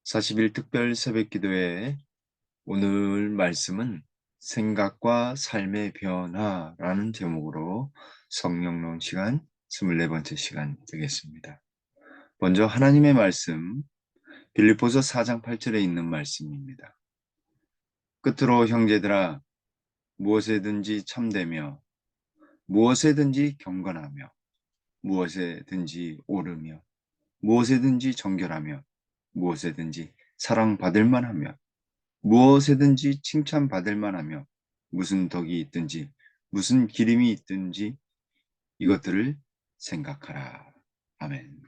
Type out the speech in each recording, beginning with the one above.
40일 특별 새벽기도회 오늘 말씀은 생각과 삶의 변화라는 제목으로 성령론 시간 24번째 시간 되겠습니다. 먼저 하나님의 말씀 빌립보서 4장 8절에 있는 말씀입니다. 끝으로 형제들아 무엇에든지 참되며 무엇에든지 경건하며 무엇에든지 옳으며 무엇에든지 정결하며 무엇에든지 사랑받을 만하며 무엇에든지 칭찬받을 만하며 무슨 덕이 있든지 무슨 기림이 있든지 이것들을 생각하라. 아멘.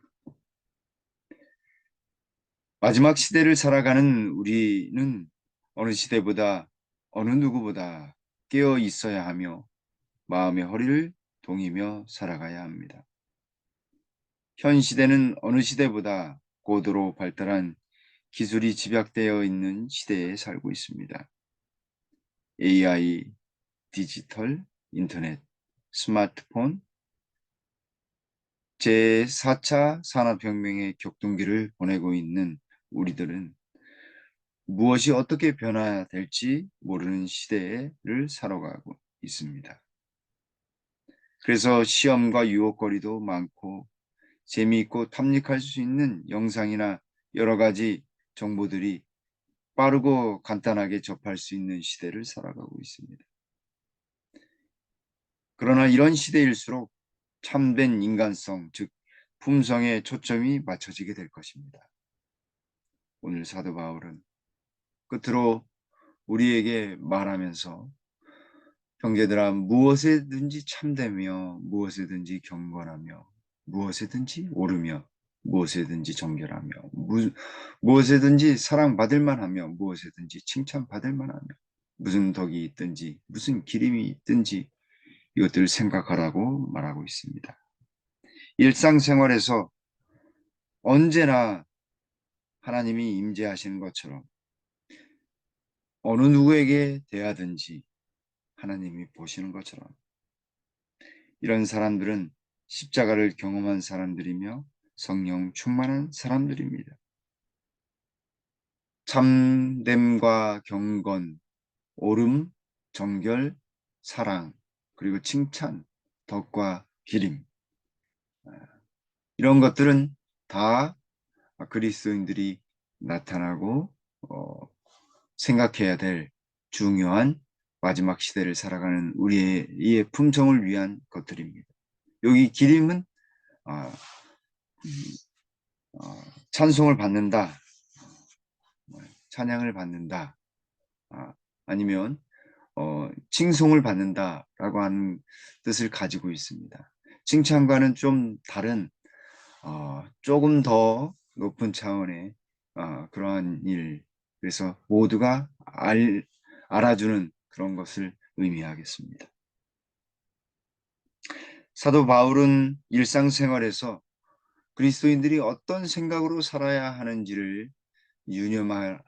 마지막 시대를 살아가는 우리는 어느 시대보다 어느 누구보다 깨어 있어야 하며 마음의 허리를 동이며 살아가야 합니다. 현 시대는 어느 시대보다 고도로 발달한 기술이 집약되어 있는 시대에 살고 있습니다. AI, 디지털, 인터넷, 스마트폰, 제4차 산업혁명의 격동기를 보내고 있는 우리들은 무엇이 어떻게 변화될지 모르는 시대를 살아가고 있습니다. 그래서 시험과 유혹거리도 많고 재미있고 탐닉할 수 있는 영상이나 여러 가지 정보들이 빠르고 간단하게 접할 수 있는 시대를 살아가고 있습니다. 그러나 이런 시대일수록 참된 인간성, 즉 품성에 초점이 맞춰지게 될 것입니다. 오늘 사도 바울은 끝으로 우리에게 말하면서 형제들아 무엇에든지 참되며 무엇에든지 경건하며 무엇에든지 옳으며 무엇에든지 정결하며 무엇에든지 사랑받을 만하며 무엇에든지 칭찬받을 만하며 무슨 덕이 있든지 무슨 기림이 있든지 이것들을 생각하라고 말하고 있습니다. 일상생활에서 언제나 하나님이 임재하시는 것처럼 어느 누구에게 대하든지 하나님이 보시는 것처럼 이런 사람들은 십자가를 경험한 사람들이며 성령 충만한 사람들입니다. 참됨과 경건, 옳음, 정결, 사랑, 그리고 칭찬, 덕과 기림 이런 것들은 다 그리스도인들이 나타나고 생각해야 될 중요한 마지막 시대를 살아가는 우리의 이 품성을 위한 것들입니다. 여기 기림은 어, 찬송을 받는다, 찬양을 받는다, 아니면 칭송을 받는다라고 하는 뜻을 가지고 있습니다. 칭찬과는 좀 다른 조금 더 높은 차원의 그러한 일, 그래서 모두가 알아주는 그런 것을 의미하겠습니다. 사도 바울은 일상생활에서 그리스도인들이 어떤 생각으로 살아야 하는지를 유념하기를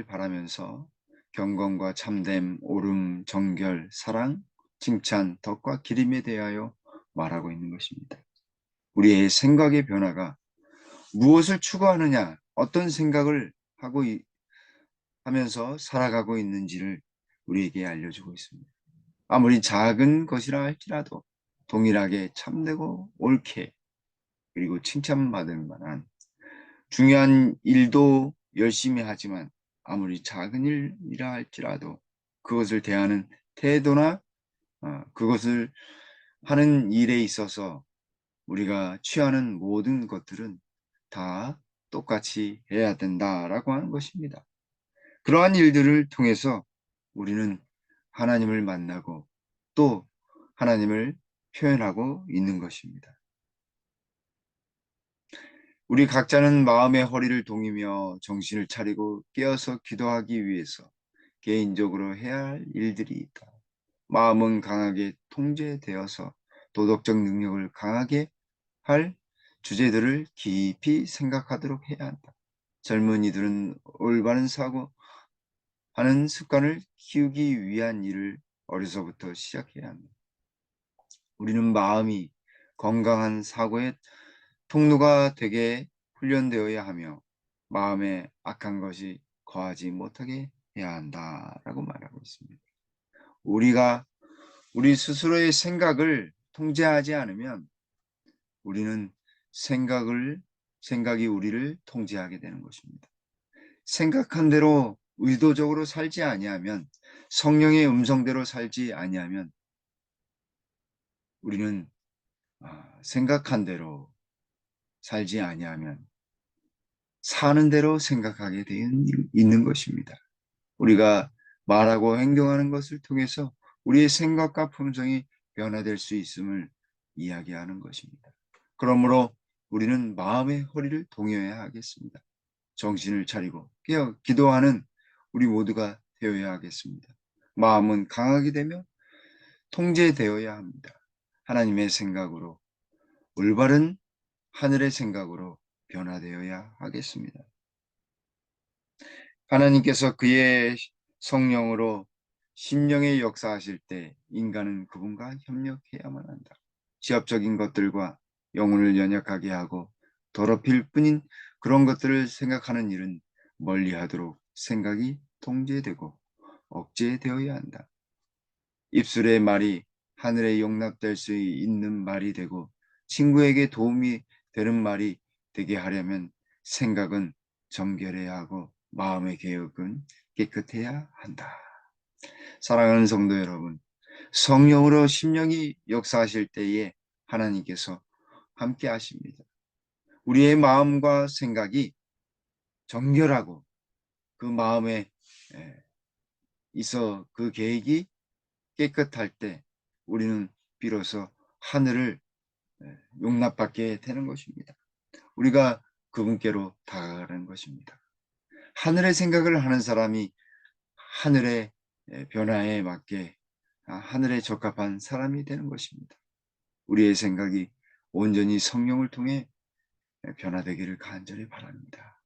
바라면서 경건과 참됨, 옳음, 정결, 사랑, 칭찬, 덕과 기림에 대하여 말하고 있는 것입니다. 우리의 생각의 변화가 무엇을 추구하느냐, 어떤 생각을 하면서 살아가고 있는지를 우리에게 알려주고 있습니다. 아무리 작은 것이라 할지라도 동일하게 참되고 옳게 그리고 칭찬받을 만한 중요한 일도 열심히 하지만 아무리 작은 일이라 할지라도 그것을 대하는 태도나 그것을 하는 일에 있어서 우리가 취하는 모든 것들은 다 똑같이 해야 된다라고 하는 것입니다. 그러한 일들을 통해서 우리는 하나님을 만나고 또 하나님을 표현하고 있는 것입니다. 우리 각자는 마음의 허리를 동이며 정신을 차리고 깨어서 기도하기 위해서 개인적으로 해야 할 일들이 있다. 마음은 강하게 통제되어서 도덕적 능력을 강하게 할 주제들을 깊이 생각하도록 해야 한다. 젊은이들은 올바른 사고하는 습관을 키우기 위한 일을 어려서부터 시작해야 합니다. 우리는 마음이 건강한 사고의 통로가 되게 훈련되어야 하며 마음에 악한 것이 거하지 못하게 해야 한다라고 말하고 있습니다. 우리가 우리 스스로의 생각을 통제하지 않으면 우리는 생각이 우리를 통제하게 되는 것입니다. 생각한 대로 의도적으로 살지 아니하면, 성령의 음성대로 살지 아니하면 우리는 생각한 대로 살지 아니하면 사는 대로 생각하게 되어 있는 것입니다. 우리가 말하고 행동하는 것을 통해서 우리의 생각과 품성이 변화될 수 있음을 이야기하는 것입니다. 그러므로 우리는 마음의 허리를 동여야 하겠습니다. 정신을 차리고 깨어 기도하는 우리 모두가 되어야 하겠습니다. 마음은 강하게 되며 통제되어야 합니다. 하나님의 생각으로, 올바른 하늘의 생각으로 변화되어야 하겠습니다. 하나님께서 그의 성령으로 심령에 역사하실 때 인간은 그분과 협력해야만 한다. 지엽적인 것들과 영혼을 연약하게 하고 더럽힐 뿐인 그런 것들을 생각하는 일은 멀리하도록 생각이 통제되고 억제되어야 한다. 입술의 말이 하늘에 용납될 수 있는 말이 되고 친구에게 도움이 되는 말이 되게 하려면 생각은 정결해야 하고 마음의 개혁은 깨끗해야 한다. 사랑하는 성도 여러분, 성령으로 심령이 역사하실 때에 하나님께서 함께 하십니다. 우리의 마음과 생각이 정결하고 그 마음에 있어 그 계획이 깨끗할 때 우리는 비로소 하늘을 용납받게 되는 것입니다. 우리가 그분께로 다가가는 것입니다. 하늘의 생각을 하는 사람이 하늘의 변화에 맞게 하늘에 적합한 사람이 되는 것입니다. 우리의 생각이 온전히 성령을 통해 변화되기를 간절히 바랍니다.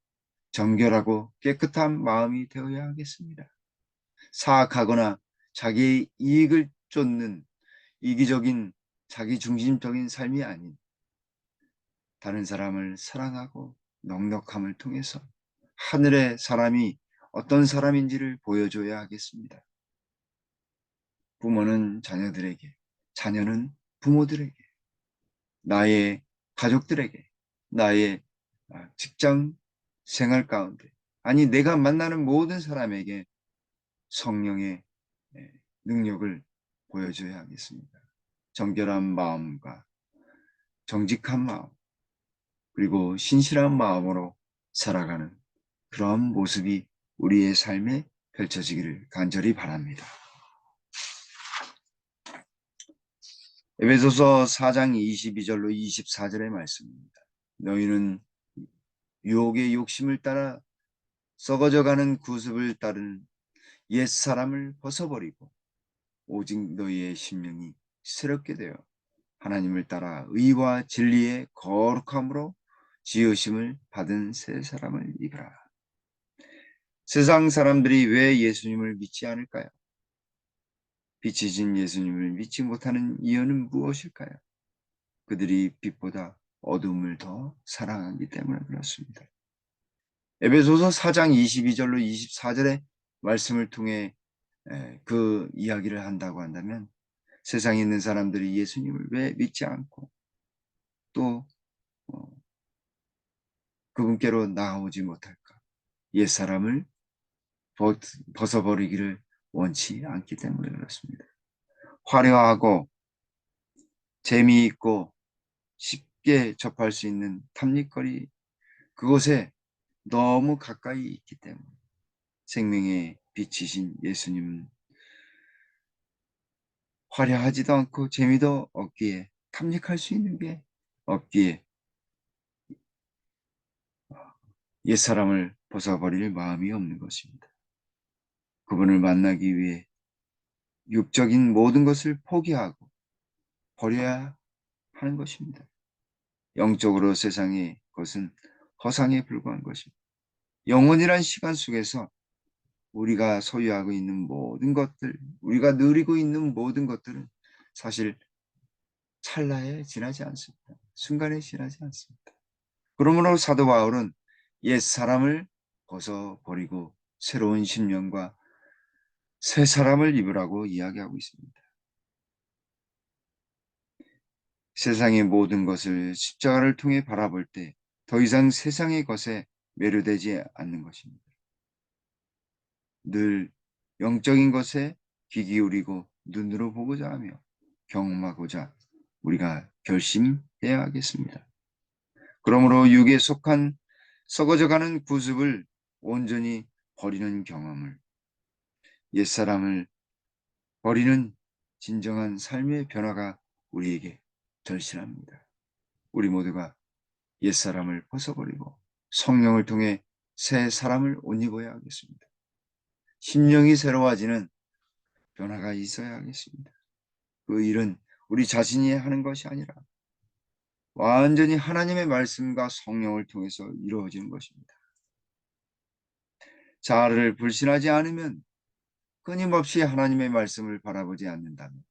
정결하고 깨끗한 마음이 되어야 하겠습니다. 사악하거나 자기의 이익을 쫓는 이기적인 자기중심적인 삶이 아닌 다른 사람을 사랑하고 넉넉함을 통해서 하늘의 사람이 어떤 사람인지를 보여줘야 하겠습니다. 부모는 자녀들에게, 자녀는 부모들에게, 나의 가족들에게, 나의 직장 생활 가운데, 아니 내가 만나는 모든 사람에게 성령의 능력을 보여줘야 하겠습니다. 정결한 마음과 정직한 마음, 그리고 신실한 마음으로 살아가는 그런 모습이 우리의 삶에 펼쳐지기를 간절히 바랍니다. 에베소서 4장 22절로 24절의 말씀입니다. 너희는 유혹의 욕심을 따라 썩어져가는 구습을 따른 옛사람을 벗어버리고 오직 너희의 심령이 새롭게 되어 하나님을 따라 의와 진리의 거룩함으로 지으심을 받은 새 사람을 입으라. 세상 사람들이 왜 예수님을 믿지 않을까요? 빛이 진 예수님을 믿지 못하는 이유는 무엇일까요? 그들이 빛보다 어둠을 더 사랑하기 때문에 그렇습니다. 에베소서 4장 22절로 24절의 말씀을 통해 그 이야기를 한다고 한다면 세상에 있는 사람들이 예수님을 왜 믿지 않고 또 그분께로 나아오지 못할까? 옛사람을 벗어버리기를 원치 않기 때문에 그렇습니다. 화려하고 재미있고 쉽게 접할 수 있는 탐닉거리 그곳에 너무 가까이 있기 때문에 생명의 빛이신 예수님은 화려하지도 않고 재미도 없기에 탐닉할 수 있는 게 없기에 옛사람을 벗어버릴 마음이 없는 것입니다. 그분을 만나기 위해 육적인 모든 것을 포기하고 버려야 하는 것입니다. 영적으로 세상의 것은 허상에 불과한 것입니다. 영원이란 시간 속에서 우리가 소유하고 있는 모든 것들, 우리가 누리고 있는 모든 것들은 사실 찰나에 지나지 않습니다. 순간에 지나지 않습니다. 그러므로 사도 바울은 옛 사람을 벗어버리고 새로운 심령과 새 사람을 입으라고 이야기하고 있습니다. 세상의 모든 것을 십자가를 통해 바라볼 때 더 이상 세상의 것에 매료되지 않는 것입니다. 늘 영적인 것에 귀 기울이고 눈으로 보고자 하며 경험하고자 우리가 결심해야 하겠습니다. 그러므로 육에 속한 썩어져가는 구습을 온전히 버리는 경험을, 옛사람을 버리는 진정한 삶의 변화가 우리에게 절실합니다. 우리 모두가 옛사람을 벗어버리고 성령을 통해 새 사람을 옷 입어야 하겠습니다. 심령이 새로워지는 변화가 있어야 하겠습니다. 그 일은 우리 자신이 하는 것이 아니라 완전히 하나님의 말씀과 성령을 통해서 이루어지는 것입니다. 자아를 불신하지 않으면, 끊임없이 하나님의 말씀을 바라보지 않는다면,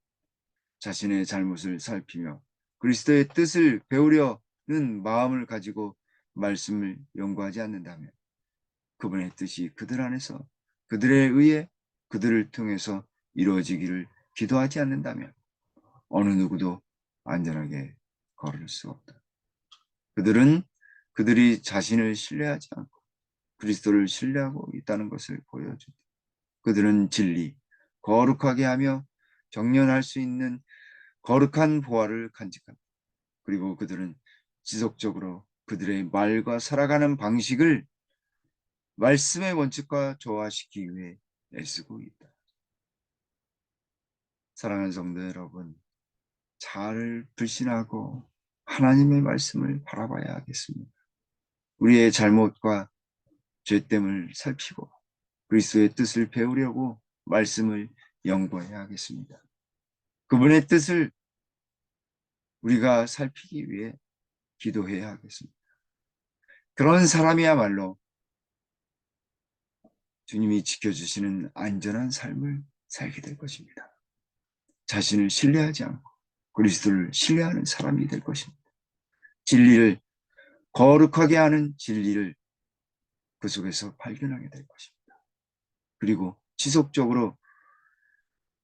자신의 잘못을 살피며 그리스도의 뜻을 배우려는 마음을 가지고 말씀을 연구하지 않는다면, 그분의 뜻이 그들 안에서 그들에 의해 그들을 통해서 이루어지기를 기도하지 않는다면 어느 누구도 안전하게 걸을 수 없다. 그들은 그들이 자신을 신뢰하지 않고 그리스도를 신뢰하고 있다는 것을 보여준다. 그들은 진리, 거룩하게 하며 정련할 수 있는 거룩한 보화를 간직한다. 그리고 그들은 지속적으로 그들의 말과 살아가는 방식을 말씀의 원칙과 조화시키기 위해 애쓰고 있다. 사랑하는 성도 여러분, 잘 불신하고 하나님의 말씀을 바라봐야 하겠습니다. 우리의 잘못과 죄됨을 살피고 그리스도의 뜻을 배우려고 말씀을 연구해야 하겠습니다. 그분의 뜻을 우리가 살피기 위해 기도해야 하겠습니다. 그런 사람이야말로 주님이 지켜주시는 안전한 삶을 살게 될 것입니다. 자신을 신뢰하지 않고 그리스도를 신뢰하는 사람이 될 것입니다. 진리를 거룩하게 하는 진리를 그 속에서 발견하게 될 것입니다. 그리고 지속적으로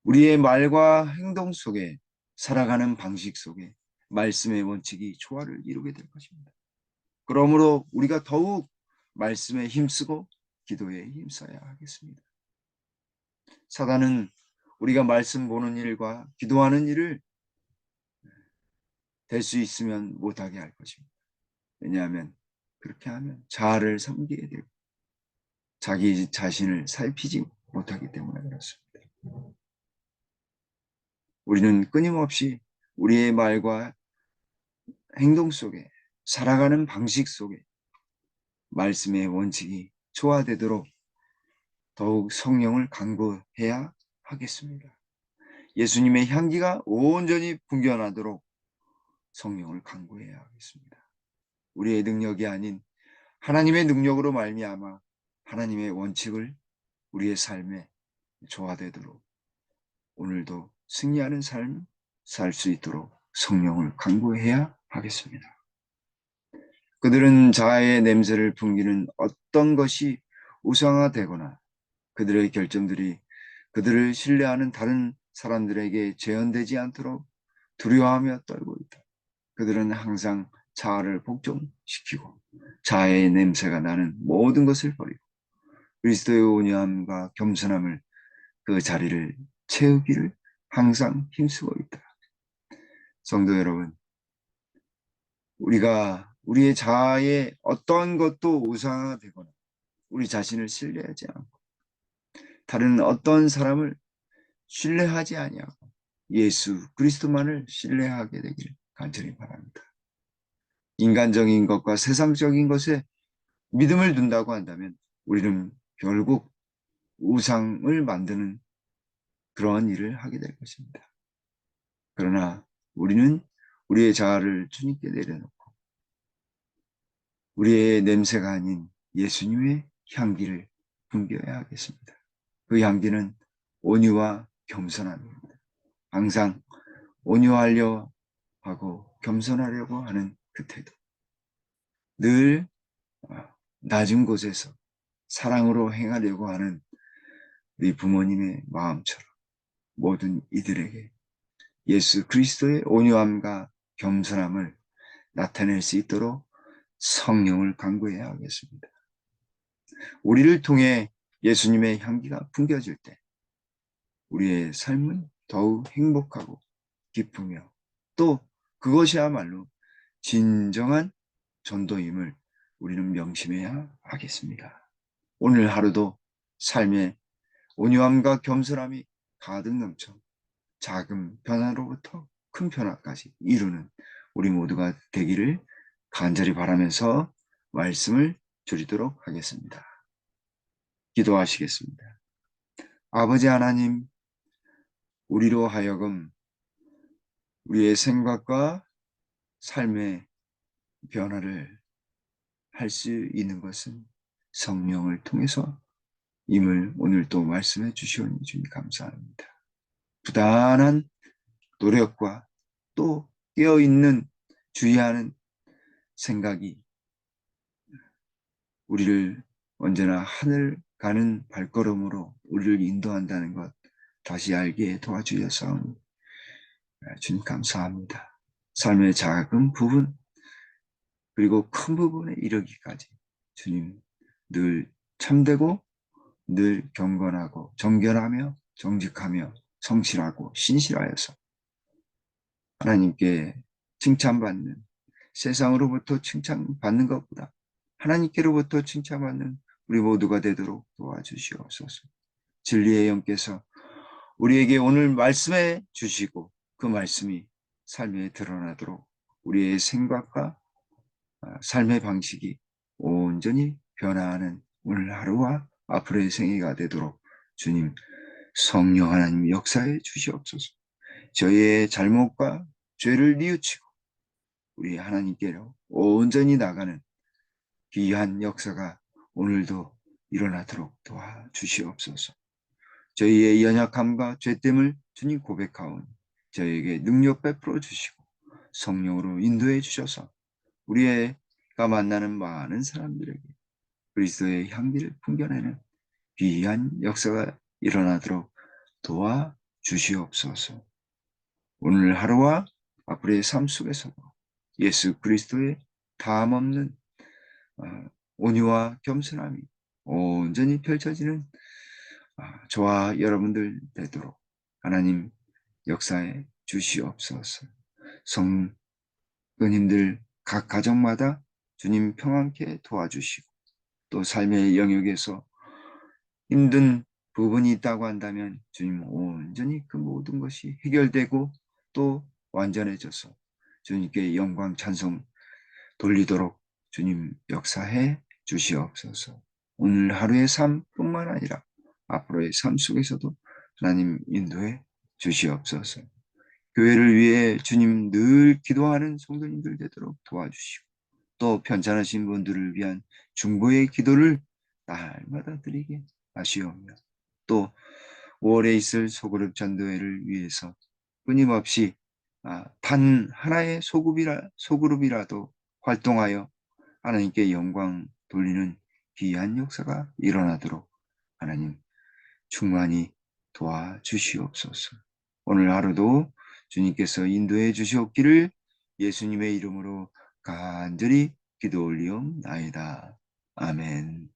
우리의 말과 행동 속에, 살아가는 방식 속에 말씀의 원칙이 조화를 이루게 될 것입니다. 그러므로 우리가 더욱 말씀에 힘쓰고 기도에 힘써야 하겠습니다. 사단은 우리가 말씀 보는 일과 기도하는 일을 될 수 있으면 못하게 할 것입니다. 왜냐하면 그렇게 하면 자아를 섬기게 되고 자기 자신을 살피지 못하기 때문에 그렇습니다. 우리는 끊임없이 우리의 말과 행동 속에, 살아가는 방식 속에 말씀의 원칙이 초화되도록 더욱 성령을 간구해야 하겠습니다. 예수님의 향기가 온전히 풍겨나도록 성령을 간구해야 하겠습니다. 우리의 능력이 아닌 하나님의 능력으로 말미암아 하나님의 원칙을 우리의 삶에 조화되도록 오늘도 승리하는 삶 살 수 있도록 성령을 간구해야 하겠습니다. 그들은 자아의 냄새를 풍기는 어떤 것이 우상화되거나 그들의 결정들이 그들을 신뢰하는 다른 사람들에게 재현되지 않도록 두려워하며 떨고 있다. 그들은 항상 자아를 복종시키고 자아의 냄새가 나는 모든 것을 버리고 그리스도의 온유함과 겸손함을 그 자리를 채우기를 항상 힘쓰고 있다. 성도 여러분, 우리가 우리의 자아의 어떠한 것도 우상화되거나 우리 자신을 신뢰하지 않고 다른 어떤 사람을 신뢰하지 아니하고 예수 그리스도만을 신뢰하게 되기를 간절히 바랍니다. 인간적인 것과 세상적인 것에 믿음을 둔다고 한다면 우리는 결국 우상을 만드는 그러한 일을 하게 될 것입니다. 그러나 우리는 우리의 자아를 주님께 내려놓고 우리의 냄새가 아닌 예수님의 향기를 풍겨야 하겠습니다. 그 향기는 온유와 겸손함입니다. 항상 온유하려 하고 겸손하려고 하는 그 태도. 늘 낮은 곳에서 사랑으로 행하려고 하는 우리 부모님의 마음처럼 모든 이들에게 예수 그리스도의 온유함과 겸손함을 나타낼 수 있도록 성령을 간구해야 하겠습니다. 우리를 통해 예수님의 향기가 풍겨질 때 우리의 삶은 더욱 행복하고 기쁘며 또 그것이야말로 진정한 전도임을 우리는 명심해야 하겠습니다. 오늘 하루도 삶의 온유함과 겸손함이 가득 넘쳐 작은 변화로부터 큰 변화까지 이루는 우리 모두가 되기를 간절히 바라면서 말씀을 드리도록 하겠습니다. 기도하시겠습니다. 아버지 하나님, 우리로 하여금 우리의 생각과 삶의 변화를 할 수 있는 것은 성령을 통해서 임을 오늘 또 말씀해 주시오니 주님 감사합니다. 부단한 노력과 또 깨어있는 주의하는 생각이 우리를 언제나 하늘 가는 발걸음으로 우리를 인도한다는 것 다시 알게 도와주셔서 주님 감사합니다. 삶의 작은 부분 그리고 큰 부분에 이르기까지 주님 늘 참되고 늘 경건하고 정결하며 정직하며 성실하고 신실하여서 하나님께 칭찬받는 세상으로부터 칭찬받는 것보다 하나님께로부터 칭찬받는 우리 모두가 되도록 도와주시옵소서. 진리의 영께서 우리에게 오늘 말씀해 주시고 그 말씀이 삶에 드러나도록 우리의 생각과 삶의 방식이 온전히 변화하는 오늘 하루와 앞으로의 생애가 되도록 주님 성령 하나님 역사해 주시옵소서. 저희의 잘못과 죄를 뉘우치고 우리 하나님께로 온전히 나가는 귀한 역사가 오늘도 일어나도록 도와주시옵소서. 저희의 연약함과 죄됨을 주님 고백하오니 저희에게 능력 베풀어 주시고 성령으로 인도해 주셔서 우리가 만나는 많은 사람들에게 그리스도의 향기를 풍겨내는 귀한 역사가 일어나도록 도와주시옵소서. 오늘 하루와 앞으로의 삶 속에서도 예수 그리스도의 다함없는 온유와 겸손함이 온전히 펼쳐지는 저와 여러분들 되도록 하나님 역사에 주시옵소서. 성도님들 각 가정마다 주님 평안케 도와주시고 또 삶의 영역에서 힘든 부분이 있다고 한다면 주님 온전히 그 모든 것이 해결되고 또 완전해져서 주님께 영광 찬송 돌리도록 주님 역사해 주시옵소서. 오늘 하루의 삶뿐만 아니라 앞으로의 삶 속에서도 하나님 인도해 주시옵소서. 교회를 위해 주님 늘 기도하는 성도님들 되도록 도와주시고 또 편찮으신 분들을 위한 중보의 기도를 날마다 드리게 하시오며 또 5월에 있을 소그룹 전도회를 위해서 끊임없이 단 하나의 소그룹이라도 활동하여 하나님께 영광 돌리는 귀한 역사가 일어나도록 하나님 충만히 도와주시옵소서. 오늘 하루도 주님께서 인도해 주시옵기를 예수님의 이름으로 간절히 기도 올리옵나이다. 아멘.